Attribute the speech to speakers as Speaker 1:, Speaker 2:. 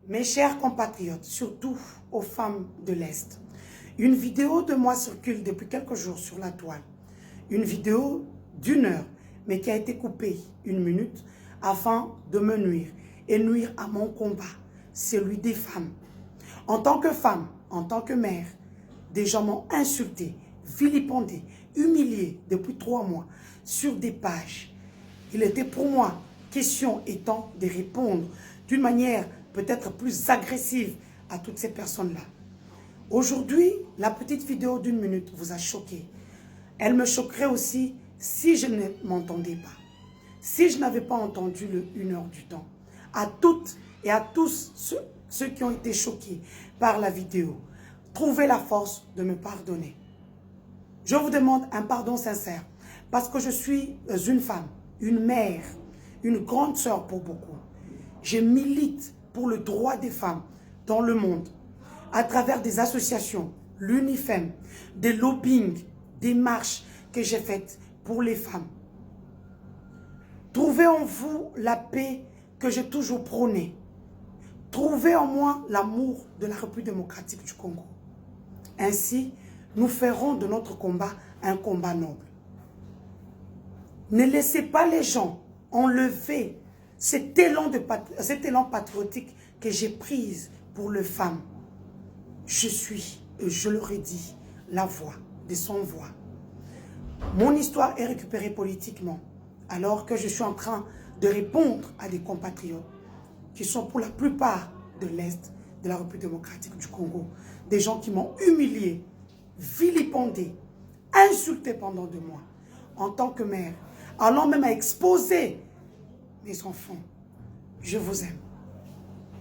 Speaker 1: Mes chers compatriotes, surtout aux femmes de l'Est, une vidéo de moi circule depuis quelques jours sur la toile. Une vidéo d'1 heure, mais qui a été coupée 1 minute afin de me nuire et nuire à mon combat, celui des femmes. En tant que femme, en tant que mère, des gens m'ont insulté, vilipendé, humilié depuis 3 mois sur des pages. Il était pour moi question étant de répondre d'une manière peut-être plus agressive à toutes ces personnes-là. Aujourd'hui, la petite vidéo d'1 minute vous a choqué. Elle me choquerait aussi si je ne m'entendais pas. Si je n'avais pas entendu le 1 heure du temps. À toutes et à tous ceux qui ont été choqués par la vidéo, trouvez la force de me pardonner. Je vous demande un pardon sincère parce que je suis une femme, une mère, une grande sœur pour beaucoup. Je milite pour le droit des femmes dans le monde à travers des associations, l'UNIFEM, des lobbying, des marches que j'ai faites pour les femmes. Trouvez en vous la paix que j'ai toujours prônée. Trouvez en moi l'amour de la République démocratique du Congo. Ainsi, nous ferons de notre combat un combat noble. Ne laissez pas les gens enlever cet élan patriotique que j'ai pris pour les femmes. Je suis, et je leur ai dit, la voix de sans voix. Mon histoire est récupérée politiquement, alors que je suis en train de répondre à des compatriotes qui sont pour la plupart de l'Est de la République démocratique du Congo. Des gens qui m'ont humilié, vilipendé, insulté pendant 2 mois, en tant que mère, allant même à exposer mes enfants. Je vous aime.